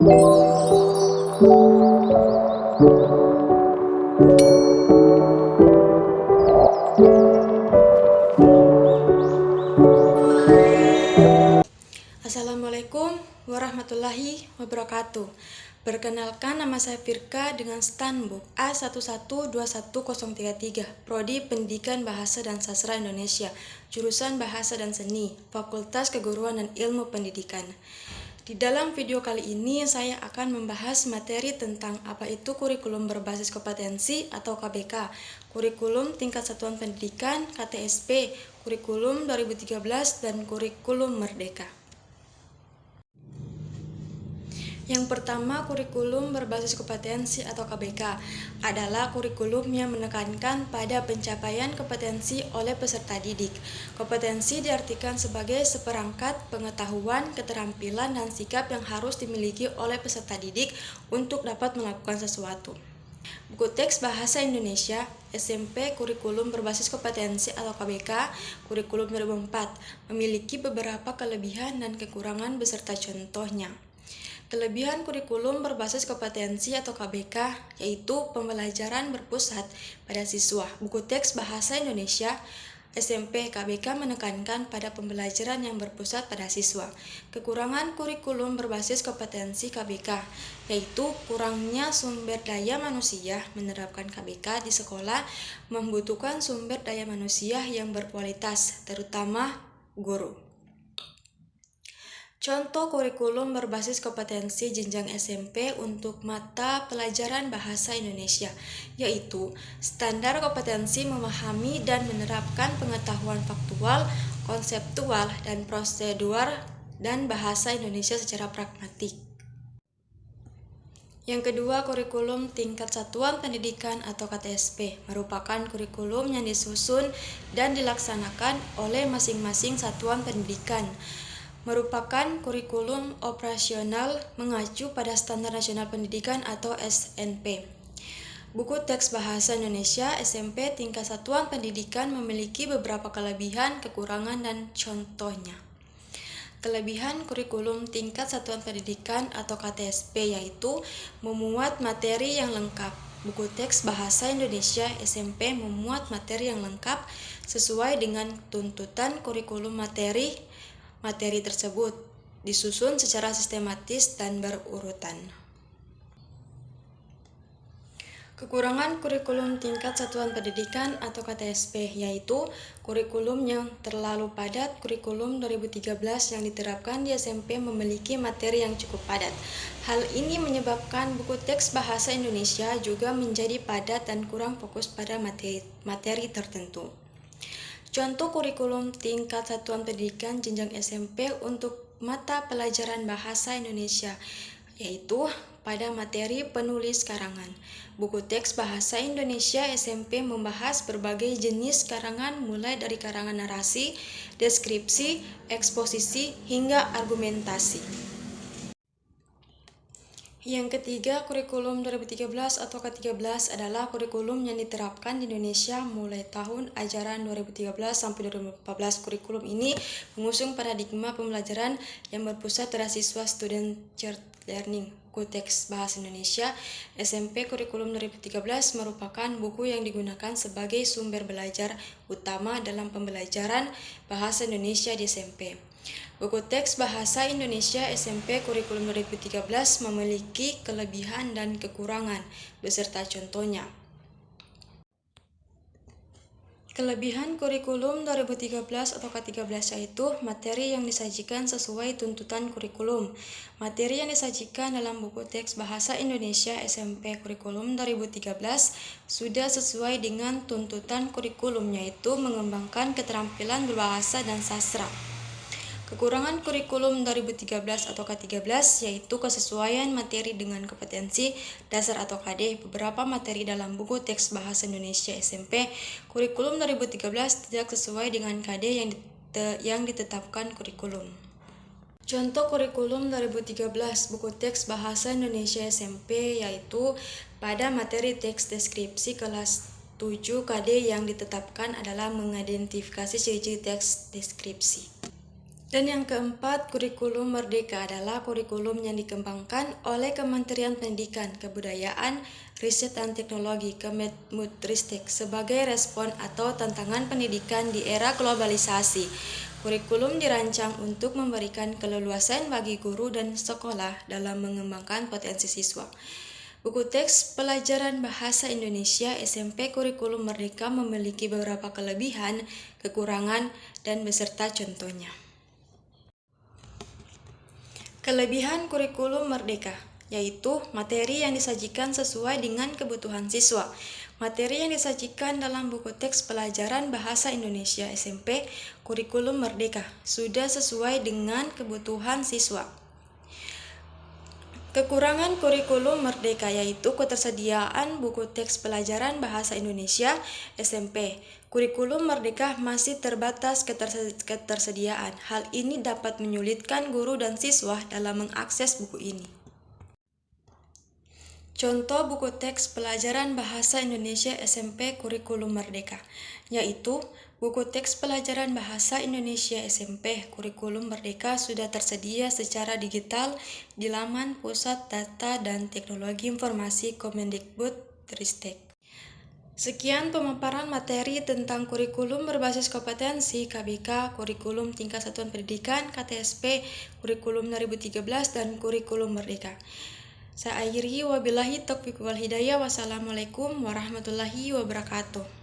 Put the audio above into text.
Assalamualaikum warahmatullahi wabarakatuh. Perkenalkan, nama saya Firka dengan stanbook A11211033, Prodi Pendidikan Bahasa dan Sastra Indonesia, jurusan Bahasa dan Seni, Fakultas Keguruan dan Ilmu Pendidikan. Di dalam video kali ini saya akan membahas materi tentang apa itu kurikulum berbasis kompetensi atau KBK, kurikulum tingkat satuan pendidikan KTSP, kurikulum 2013 dan kurikulum merdeka. Yang pertama, kurikulum berbasis kompetensi atau KBK adalah kurikulum yang menekankan pada pencapaian kompetensi oleh peserta didik. Kompetensi diartikan sebagai seperangkat pengetahuan, keterampilan, dan sikap yang harus dimiliki oleh peserta didik untuk dapat melakukan sesuatu. Buku teks Bahasa Indonesia SMP Kurikulum Berbasis Kompetensi atau KBK Kurikulum 2004 memiliki beberapa kelebihan dan kekurangan beserta contohnya. Kelebihan kurikulum berbasis kompetensi atau KBK yaitu pembelajaran berpusat pada siswa. Buku teks Bahasa Indonesia SMP KBK menekankan pada pembelajaran yang berpusat pada siswa. Kekurangan kurikulum berbasis kompetensi KBK yaitu kurangnya sumber daya manusia. Menerapkan KBK di sekolah membutuhkan sumber daya manusia yang berkualitas, terutama guru. Contoh kurikulum berbasis kompetensi jenjang SMP untuk mata pelajaran bahasa Indonesia, yaitu standar kompetensi memahami dan menerapkan pengetahuan faktual, konseptual, dan prosedur dan bahasa Indonesia secara pragmatik. Yang kedua, kurikulum tingkat satuan pendidikan atau KTSP merupakan kurikulum yang disusun dan dilaksanakan oleh masing-masing satuan pendidikan. Merupakan kurikulum operasional mengacu pada Standar Nasional Pendidikan atau SNP. Buku teks Bahasa Indonesia SMP tingkat satuan pendidikan memiliki beberapa kelebihan, kekurangan, dan contohnya. Kelebihan kurikulum tingkat satuan pendidikan atau KTSP yaitu memuat materi yang lengkap. Buku teks Bahasa Indonesia SMP memuat materi yang lengkap sesuai dengan tuntutan kurikulum materi tersebut disusun secara sistematis dan berurutan. Kekurangan kurikulum tingkat satuan pendidikan atau KTSP yaitu kurikulum yang terlalu padat. Kurikulum 2013 yang diterapkan di SMP memiliki materi yang cukup padat. Hal ini menyebabkan buku teks Bahasa Indonesia juga menjadi padat dan kurang fokus pada materi tertentu. Contoh kurikulum tingkat satuan pendidikan jenjang SMP untuk mata pelajaran Bahasa Indonesia yaitu pada materi penulis karangan. Buku teks Bahasa Indonesia SMP membahas berbagai jenis karangan mulai dari karangan narasi, deskripsi, eksposisi, hingga argumentasi. Yang ketiga, kurikulum 2013 atau K13 adalah kurikulum yang diterapkan di Indonesia mulai tahun ajaran 2013 sampai 2014. Kurikulum ini mengusung paradigma pembelajaran yang berpusat pada siswa student-centered learning. Buku teks Bahasa Indonesia SMP Kurikulum 2013 merupakan buku yang digunakan sebagai sumber belajar utama dalam pembelajaran Bahasa Indonesia di SMP. Buku teks Bahasa Indonesia SMP Kurikulum 2013 memiliki kelebihan dan kekurangan beserta contohnya. Kelebihan kurikulum 2013 atau K13 yaitu materi yang disajikan sesuai tuntutan kurikulum. Materi yang disajikan dalam buku teks Bahasa Indonesia SMP Kurikulum 2013 sudah sesuai dengan tuntutan kurikulum, yaitu mengembangkan keterampilan berbahasa dan sastra. Kekurangan kurikulum 2013 atau K13 yaitu kesesuaian materi dengan kompetensi dasar atau KD. Beberapa materi dalam buku teks Bahasa Indonesia SMP Kurikulum 2013 tidak sesuai dengan KD yang ditetapkan kurikulum. Contoh kurikulum 2013 buku teks Bahasa Indonesia SMP yaitu pada materi teks deskripsi kelas 7 KD yang ditetapkan adalah mengidentifikasi ciri-ciri teks deskripsi. Dan yang keempat, kurikulum merdeka adalah kurikulum yang dikembangkan oleh Kementerian Pendidikan, Kebudayaan, Riset dan Teknologi Kemdikbudristek sebagai respon atau tantangan pendidikan di era globalisasi. Kurikulum dirancang untuk memberikan keleluasan bagi guru dan sekolah dalam mengembangkan potensi siswa. Buku teks pelajaran bahasa Indonesia SMP Kurikulum Merdeka memiliki beberapa kelebihan, kekurangan, dan beserta contohnya. Kelebihan kurikulum merdeka, yaitu materi yang disajikan sesuai dengan kebutuhan siswa. Materi yang disajikan dalam buku teks pelajaran bahasa Indonesia SMP Kurikulum Merdeka sudah sesuai dengan kebutuhan siswa. Kekurangan kurikulum merdeka yaitu ketersediaan buku teks pelajaran bahasa Indonesia SMP. Kurikulum merdeka masih terbatas ketersediaan. Hal ini dapat menyulitkan guru dan siswa dalam mengakses buku ini. Contoh buku teks pelajaran bahasa Indonesia SMP Kurikulum Merdeka, yaitu buku teks pelajaran bahasa Indonesia SMP Kurikulum Merdeka sudah tersedia secara digital di laman Pusat Data dan Teknologi Informasi Kemdikbudristek. Sekian pemaparan materi tentang kurikulum berbasis kompetensi KBK, kurikulum tingkat satuan pendidikan KTSP, kurikulum 2013 dan kurikulum merdeka. Saya akhiri, wabillahi taufiq wal hidayah. Wassalamualaikum warahmatullahi wabarakatuh.